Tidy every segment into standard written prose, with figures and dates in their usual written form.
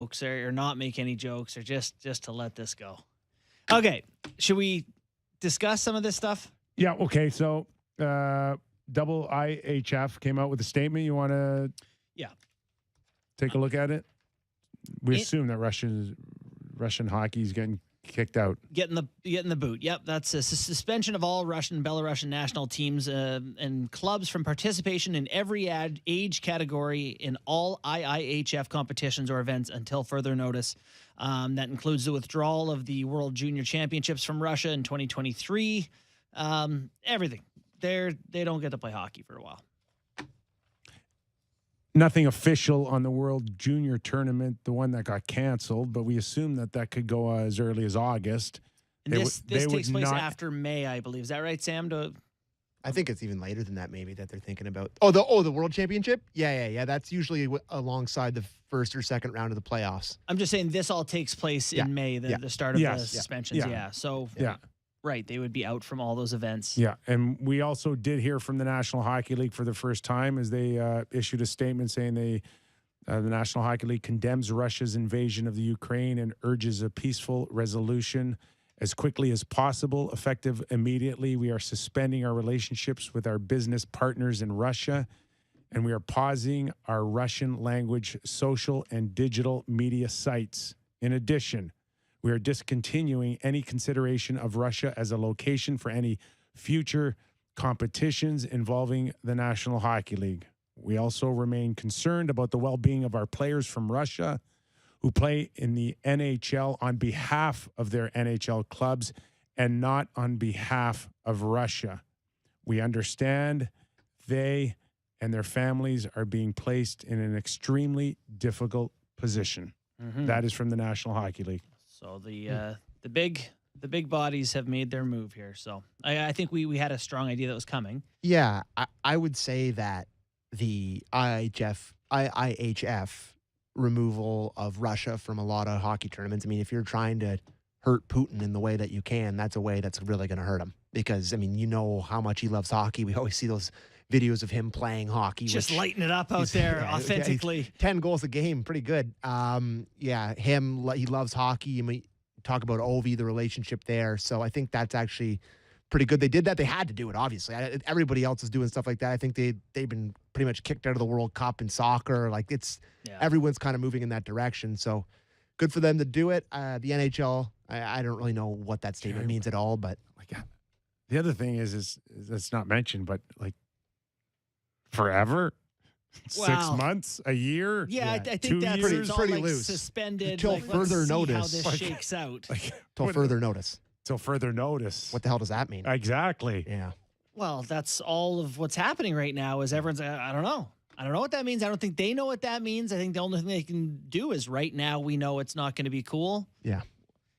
jokes or not make any jokes or just to let this go. Okay, should we discuss some of this stuff? Yeah, okay. So double IIHF came out with a statement. You want to take a look at it? We assume that Russian hockey is getting kicked out. Getting the boot. Yep, that's a suspension of all Russian and Belarusian national teams and clubs from participation in every age category in all IIHF competitions or events until further notice. That includes the withdrawal of the World Junior Championships from Russia in 2023. Everything. They don't get to play hockey for a while. Nothing official on the World Junior Tournament, the one that got canceled, but we assume that could go as early as August. And this takes place after May, I believe. Is that right, Sam? I think it's even later than that, maybe, that they're thinking about. The World Championship? Yeah. That's usually alongside the first or second round of the playoffs. I'm just saying this all takes place in May, the start of the suspensions. Yeah. So, right, they would be out from all those events. Yeah, and we also did hear from the National Hockey League for the first time as they issued a statement saying the National Hockey League condemns Russia's invasion of the Ukraine and urges a peaceful resolution as quickly as possible, effective immediately. We are suspending our relationships with our business partners in Russia, and we are pausing our Russian language social and digital media sites. In addition, we are discontinuing any consideration of Russia as a location for any future competitions involving the National Hockey League. We also remain concerned about the well-being of our players from Russia who play in the NHL on behalf of their NHL clubs and not on behalf of Russia. We understand they and their families are being placed in an extremely difficult position. Mm-hmm. That is from the National Hockey League. So the big bodies have made their move here. So I think we had a strong idea that was coming. Yeah, I would say that the IIHF removal of Russia from a lot of hockey tournaments. I mean, if you're trying to hurt Putin in the way that you can, that's a way that's really going to hurt him. Because, I mean, you know how much he loves hockey. We always see those videos of him playing hockey. Just lighting it up out there authentically. 10 goals a game, pretty good. He loves hockey. I mean, talk about Ovi, the relationship there. So I think that's actually pretty good. They did that. They had to do it, obviously. Everybody else is doing stuff like that. I think they've been pretty much kicked out of the World Cup in soccer. Like everyone's kind of moving in that direction. So good for them to do it. The NHL, I don't really know what that statement means at all, but the other thing is that's not mentioned, but like forever, 6 months, a year. Yeah, I think 2 that's years? pretty like loose. Suspended until further notice. How this shakes out. Till further notice. Till further notice. What the hell does that mean? Exactly. Yeah. Well, that's all of what's happening right now. Is everyone's? I don't know. I don't know what that means. I don't think they know what that means. I think the only thing they can do is right now we know it's not going to be cool. Yeah.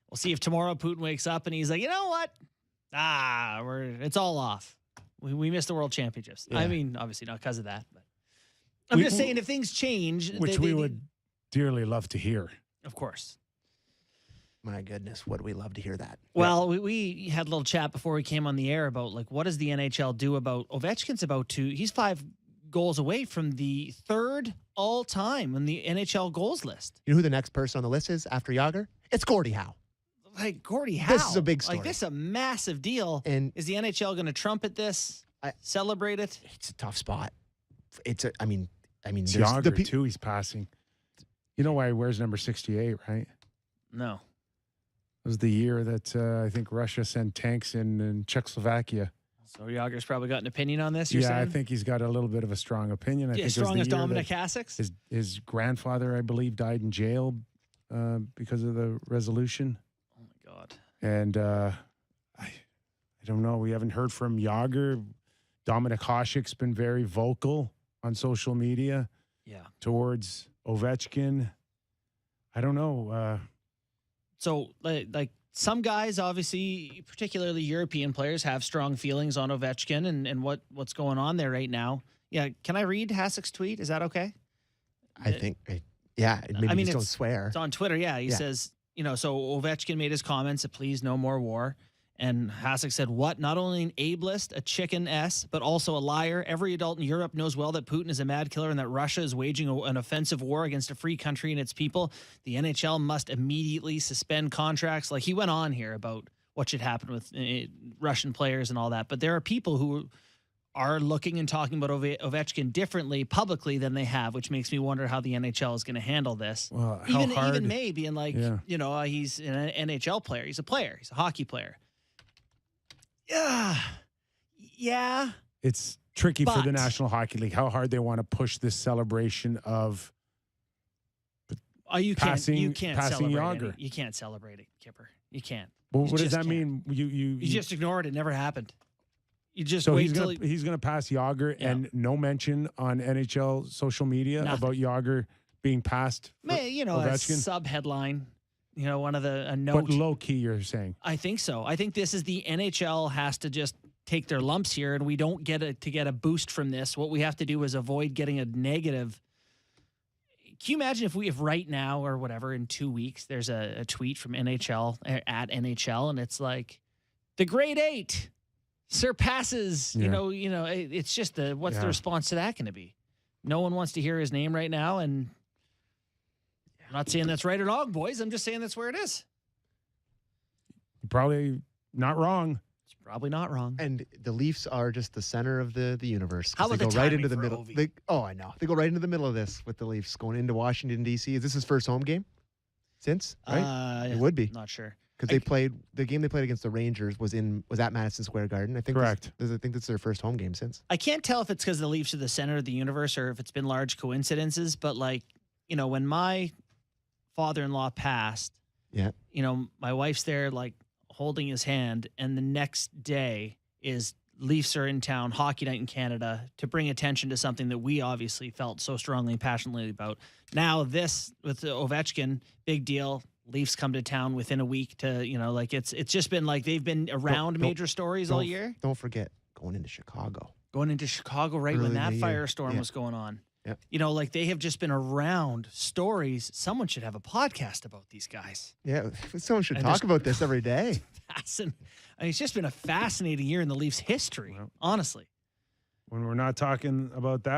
We'll see if tomorrow Putin wakes up and he's like, you know what? It's all off. We missed the World Championships. Yeah. I mean, obviously not because of that, but I'm just saying if things change, which we would dearly love to hear. Of course. My goodness, would we love to hear that? Well, we had a little chat before we came on the air about like what does the NHL do about Ovechkin's he's 5 goals away from the 3rd all-time on the NHL goals list. You know who the next person on the list is after Jágr? It's Gordie Howe. Like Gordie Howe. This is a big story. Like this is a massive deal. And is the NHL going to trumpet this? Celebrate it? It's a tough spot. It's Jágr too. He's passing. You know why he wears number 68, right? No. It was the year that I think Russia sent tanks in Czechoslovakia. So Jágr's probably got an opinion on this. I think he's got a little bit of a strong opinion. I think strong as Dominic Hasek's. His grandfather, I believe, died in jail because of the resolution. Oh my God! And I don't know. We haven't heard from Jágr. Dominic Hasek's been very vocal on social media. Yeah. Towards Ovechkin. I don't know. So like some guys, obviously, particularly European players, have strong feelings on Ovechkin and what's going on there right now. Yeah, can I read Hasek's tweet? Is that okay? I think, maybe just don't swear. It's on Twitter, He says, so Ovechkin made his comments that please no more war. And Hasek said, what? Not only an ableist, a chicken S, but also a liar. Every adult in Europe knows well that Putin is a mad killer and that Russia is waging an offensive war against a free country and its people. The NHL must immediately suspend contracts. Like, he went on here about what should happen with Russian players and all that. But there are people who are looking and talking about Ovechkin differently publicly than they have, which makes me wonder how the NHL is going to handle this. Well, Even May being like, he's an NHL player. He's a player. He's a hockey player. Yeah. It's tricky for the But- National Hockey League how hard they want to push this celebration of You can't passing celebrate Yager. it. You can't celebrate it, Kipper. You can't. Well, You what does just that can't. mean? You just ignore it. It never happened. You just so wait he's till gonna pass Yager Yeah. and no mention on NHL social media Nothing. about Yager being passed. For a Ovechkin? sub headline. One of a note. But low key, you're saying. I think so. I think this is the NHL has to just take their lumps here, and we don't get a boost from this. What we have to do is avoid getting a negative. Can you imagine if right now or whatever in 2 weeks there's a tweet from NHL at NHL and it's like the grade 8 surpasses. Yeah. It's just what's Yeah. the response to that going to be? No one wants to hear his name right now, and I'm not saying that's right or wrong, boys. I'm just saying that's where it is. Probably not wrong. It's probably not wrong. And the Leafs are just the center of the universe. 'Cause How about they the go right timing into the for middle? Ovi? I know. They go right into the middle of this with the Leafs going into Washington, D.C. Is this his first home game since? Right? It would be. Not sure. Because the game they played against the Rangers was at Madison Square Garden. I think Correct. I think that's their first home game since. I can't tell if it's because the Leafs are the center of the universe or if it's been large coincidences, but when my father-in-law passed, Yeah. My wife's there holding his hand, and the next day is Leafs are in town, hockey night in Canada, to bring attention to something that we obviously felt so strongly and passionately about. Now this with Ovechkin, big deal. Leafs come to town within a week to, it's just been they've been around Don't- major stories all don't- year. Don't forget going into Chicago. Going into Chicago right Early when in that the year. firestorm Yeah. was going on. Yeah. They have just been around stories. Someone should have a podcast about these guys. Yeah, someone should And talk just- about this every day. It's just been a fascinating year in the Leafs history, Well, honestly. When we're not talking about that,